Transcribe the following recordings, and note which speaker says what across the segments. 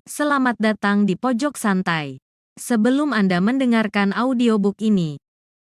Speaker 1: Selamat datang di Pojok Santai. Sebelum Anda mendengarkan audiobook ini,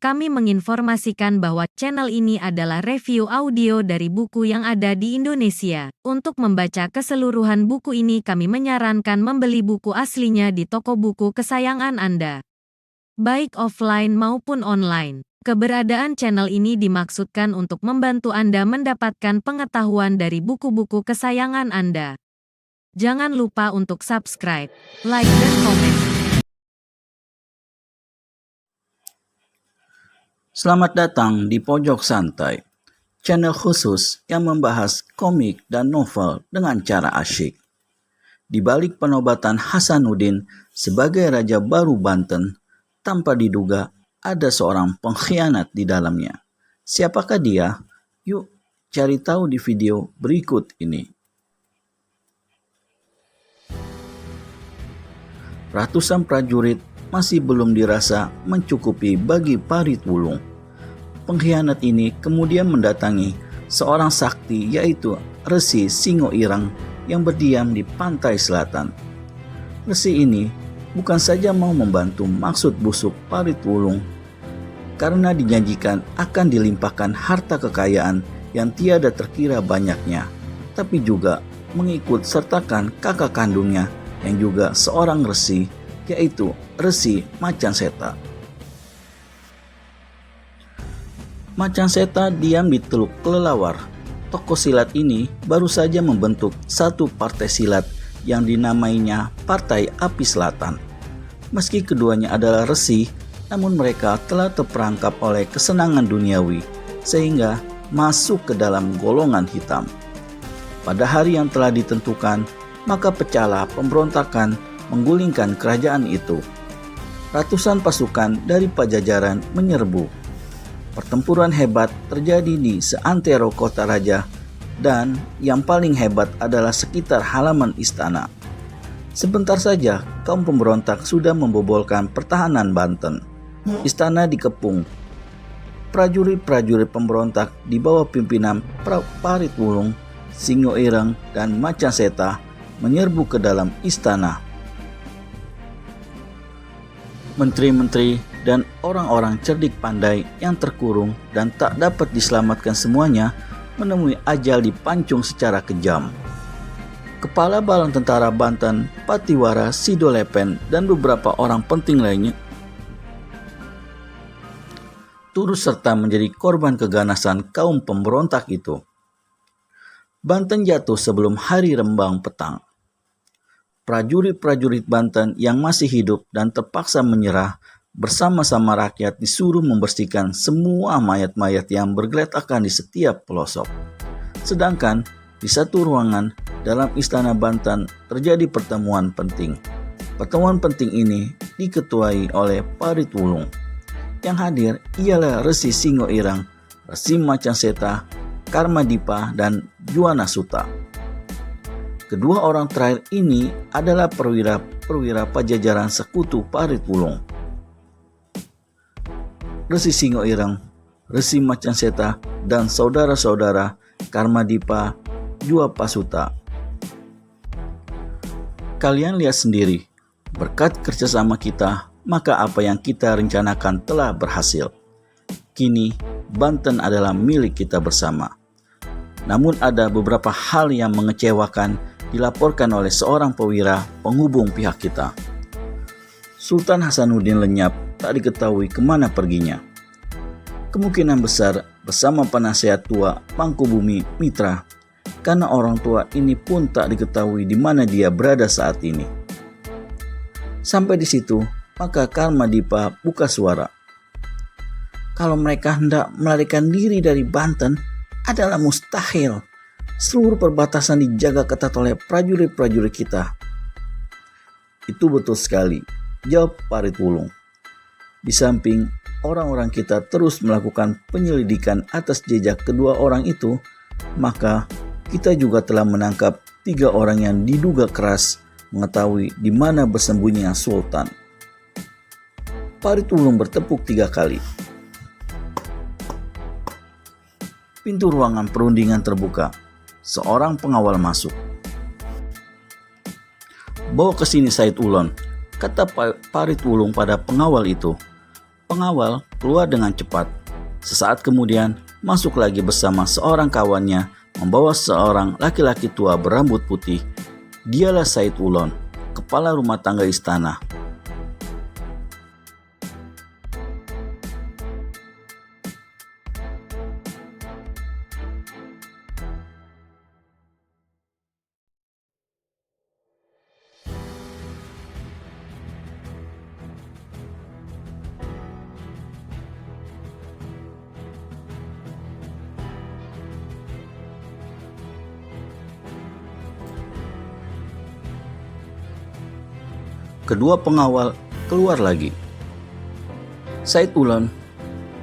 Speaker 1: kami menginformasikan bahwa channel ini adalah review audio dari buku yang ada di Indonesia. Untuk membaca keseluruhan buku ini, kami menyarankan membeli buku aslinya di toko buku kesayangan Anda, baik offline maupun online. Keberadaan channel ini dimaksudkan untuk membantu Anda mendapatkan pengetahuan dari buku-buku kesayangan Anda. Jangan lupa untuk subscribe, like, dan komen.
Speaker 2: Selamat datang di Pojok Santai, channel khusus yang membahas komik dan novel dengan cara asyik. Di balik penobatan Hasanuddin sebagai Raja Baru Banten, tanpa diduga ada seorang pengkhianat di dalamnya. Siapakah dia? Yuk cari tahu di video berikut ini. Ratusan prajurit masih belum dirasa mencukupi bagi Parit Wulung. Pengkhianat ini kemudian mendatangi seorang sakti, yaitu Resi Singo Ireng yang berdiam di pantai selatan. Resi ini bukan saja mau membantu maksud busuk Parit Wulung karena dijanjikan akan dilimpahkan harta kekayaan yang tiada terkira banyaknya, tapi juga mengikut sertakan kakak kandungnya yang juga seorang resi, yaitu Resi Macanseta. Macanseta diam di Teluk Kelelawar. Tokoh silat ini baru saja membentuk satu partai silat yang dinamainya Partai Api Selatan. Meski keduanya adalah resi, namun mereka telah terperangkap oleh kesenangan duniawi sehingga masuk ke dalam golongan hitam. Pada hari yang telah ditentukan, maka pecahlah pemberontakan menggulingkan kerajaan itu. Ratusan pasukan dari Pajajaran menyerbu. Pertempuran hebat terjadi di seantero kota raja, dan yang paling hebat adalah sekitar halaman istana. Sebentar saja kaum pemberontak sudah membobolkan pertahanan Banten. Istana dikepung. Prajurit-prajurit pemberontak di bawah pimpinan Parit Wulung, Singo Ireng, dan Macanseta menyerbu ke dalam istana. Menteri-menteri dan orang-orang cerdik pandai yang terkurung dan tak dapat diselamatkan semuanya menemui ajal di pancung secara kejam. Kepala Bala Tentara Banten, Patiwara Sidolepen, dan beberapa orang penting lainnya turut serta menjadi korban keganasan kaum pemberontak itu. Banten jatuh sebelum hari rembang petang. Prajurit-prajurit Banten yang masih hidup dan terpaksa menyerah bersama-sama rakyat disuruh membersihkan semua mayat-mayat yang bergeletakan di setiap pelosok. Sedangkan di satu ruangan dalam istana Banten terjadi pertemuan penting. Pertemuan penting ini diketuai oleh Parit Wulung. Yang hadir ialah Resi Singo Ireng, Resi Macanseta, Karmadipa, dan Juwana Suta. Kedua orang terakhir ini adalah perwira Pajajaran sekutu Parit Wulung. Resi Singo Ireng, Resi Macanseta, dan saudara-saudara Karmadipa Juwapasuta. Kalian lihat sendiri, berkat kerjasama kita, maka apa yang kita rencanakan telah berhasil. Kini, Banten adalah milik kita bersama. Namun ada beberapa hal yang mengecewakan dilaporkan oleh seorang perwira penghubung pihak kita. Sultan Hasanuddin lenyap, tak diketahui kemana perginya. Kemungkinan besar bersama penasehat tua Mangkubumi Mitra, karena orang tua ini pun tak diketahui di mana dia berada saat ini. Sampai di situ, maka Karmadipa buka suara. Kalau mereka hendak melarikan diri dari Banten, adalah mustahil. Seluruh perbatasan dijaga ketat oleh prajurit-prajurit kita. Itu betul sekali, jawab Parit Wulung. Di samping orang-orang kita terus melakukan penyelidikan atas jejak kedua orang itu, maka kita juga telah menangkap 3 orang yang diduga keras mengetahui di mana bersembunyinya Sultan. Parit Wulung bertepuk 3 kali. Pintu ruangan perundingan terbuka. Seorang pengawal masuk. "Bawa ke sini Said Ulon," kata Parit Wulung pada pengawal itu. Pengawal keluar dengan cepat. Sesaat kemudian masuk lagi bersama seorang kawannya membawa seorang laki-laki tua berambut putih. Dialah Said Ulon, kepala rumah tangga istana. Kedua pengawal keluar lagi. "Said Ulon,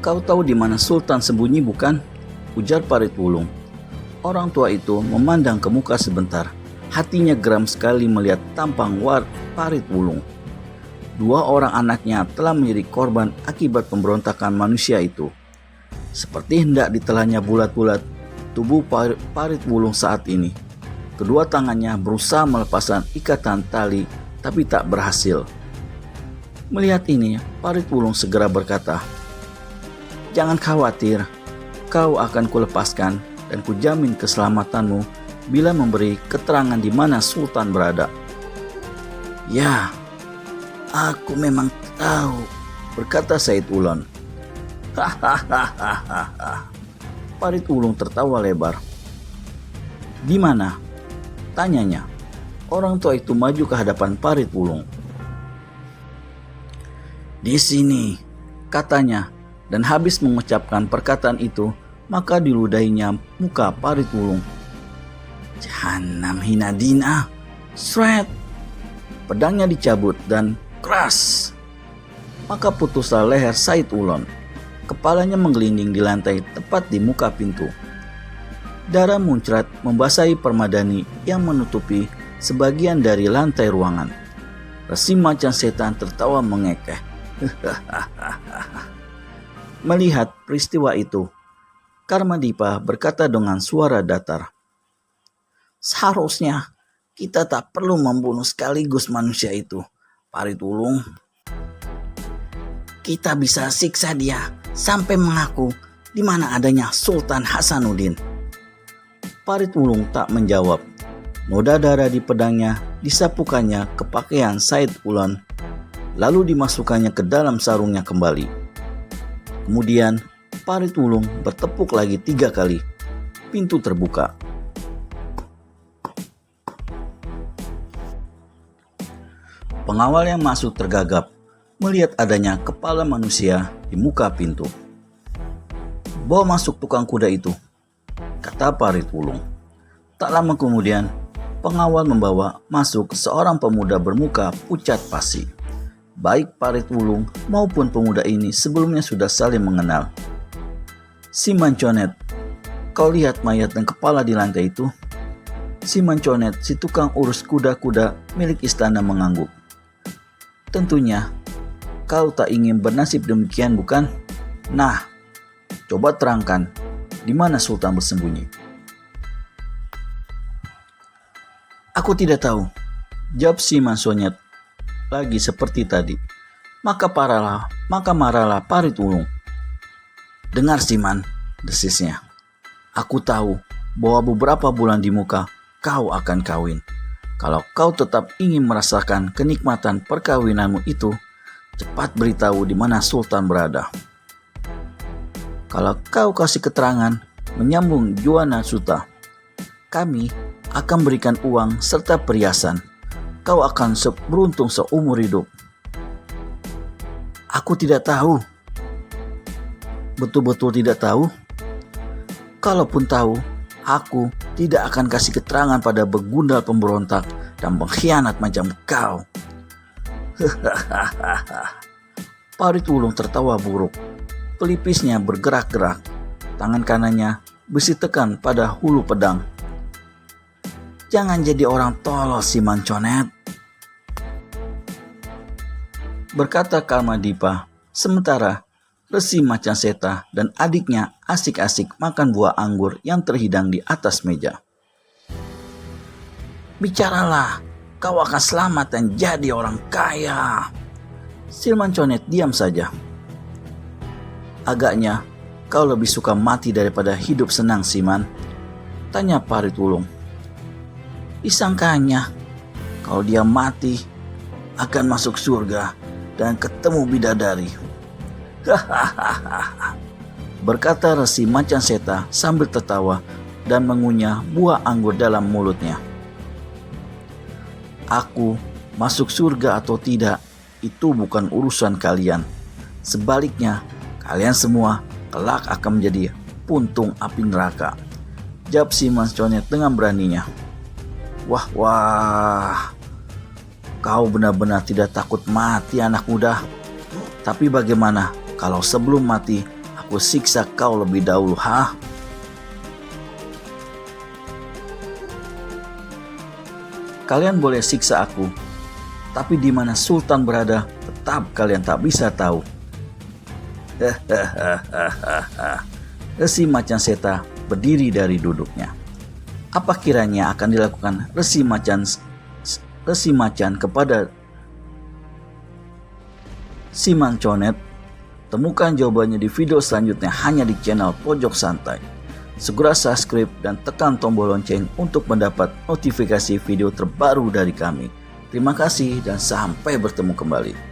Speaker 2: kau tahu di mana Sultan sembunyi bukan?" ujar Parit Wulung. Orang tua itu memandang ke muka sebentar. Hatinya geram sekali melihat tampang Parit Wulung. Dua orang anaknya telah menjadi korban akibat pemberontakan manusia itu. Seperti hendak ditelannya bulat-bulat tubuh Parit Wulung saat ini. Kedua tangannya berusaha melepaskan ikatan tali, tapi tak berhasil. Melihat ini, Parit Wulung segera berkata, "Jangan khawatir, kau akan kulepaskan dan kujamin keselamatanmu bila memberi keterangan di mana Sultan berada." "Ya, aku memang tahu," berkata Said Ulon. "Hahaha." Parit Wulung tertawa lebar. "Di mana?" tanyanya. Orang tua itu maju ke hadapan Parit Wulung. "Di sini," katanya, dan habis mengucapkan perkataan itu, maka diludahinya muka Parit Wulung. "Jahanam hinadina!" Sret! Pedangnya dicabut dan keras. Maka putuslah leher Said Ulon. Kepalanya menggelinding di lantai tepat di muka pintu. Darah muncrat membasahi permadani yang menutupi sebagian dari lantai ruangan. Resi Macan Setan tertawa mengekeh. Melihat peristiwa itu, Karmadipa berkata dengan suara datar, "Seharusnya kita tak perlu membunuh sekaligus manusia itu, Parit Wulung. Kita bisa siksa dia sampai mengaku di mana adanya Sultan Hasanuddin." Parit Wulung tak menjawab. Noda darah di pedangnya disapukannya ke pakaian Said Ulon, lalu dimasukkannya ke dalam sarungnya kembali. Kemudian Parit Wulung bertepuk lagi 3 kali. Pintu terbuka. Pengawal yang masuk tergagap melihat adanya kepala manusia di muka pintu. "Bawa masuk tukang kuda itu," kata Parit Wulung. Tak lama kemudian, pengawal membawa masuk seorang pemuda bermuka pucat pasi. Baik Parit Wulung maupun pemuda ini sebelumnya sudah saling mengenal. "Si Manconet, kau lihat mayat dan kepala di lantai itu?" Si Manconet, si tukang urus kuda-kuda milik istana, mengangguk. "Tentunya, kau tak ingin bernasib demikian bukan? Nah, coba terangkan, di mana Sultan bersembunyi?" "Aku tidak tahu," jawab si Manconet lagi seperti tadi. Maka marahlah Parit Wulung. "Dengar Siman," desisnya. "Aku tahu bahwa beberapa bulan di muka kau akan kawin. Kalau kau tetap ingin merasakan kenikmatan perkawinanmu itu, cepat beritahu di mana Sultan berada. Kalau kau kasih keterangan menyambung Juana Suta, kami akan berikan uang serta perhiasan. Kau akan beruntung seumur hidup." "Aku tidak tahu." "Betul-betul tidak tahu?" "Kalaupun tahu, aku tidak akan kasih keterangan pada begundal pemberontak dan pengkhianat macam kau." Parit Wulung tertawa buruk. Pelipisnya bergerak-gerak. Tangan kanannya besi tekan pada hulu pedang. "Jangan jadi orang tolol si Manconet," berkata Karmadipa. Sementara Resi Macan Seta dan adiknya asik-asik makan buah anggur yang terhidang di atas meja. "Bicaralah," kau akan selamat dan jadi orang kaya. Si Manconet diam saja. Agaknya kau lebih suka mati daripada hidup senang, Siman? Tanya Parit Wulung. Disangkanya kalau dia mati akan masuk surga dan ketemu bidadari. Hahaha, berkata Resi Macan Seta sambil tertawa dan mengunyah buah anggur dalam mulutnya. Aku masuk surga atau tidak, itu bukan urusan kalian. Sebaliknya, kalian semua kelak akan menjadi puntung api neraka, jawab si Manconet dengan beraninya. Wah, kau benar-benar tidak takut mati, anak muda. Tapi bagaimana kalau sebelum mati aku siksa kau lebih dahulu, ha? Kalian boleh siksa aku, tapi di mana Sultan berada tetap kalian tak bisa tahu. Resi Macan Seta berdiri dari duduknya. Apa kiranya akan dilakukan Resi Macan kepada si Manconet? Temukan jawabannya di video selanjutnya hanya di channel Pojok Santai. Segera subscribe dan tekan tombol lonceng untuk mendapat notifikasi video terbaru dari kami. Terima kasih dan sampai bertemu kembali.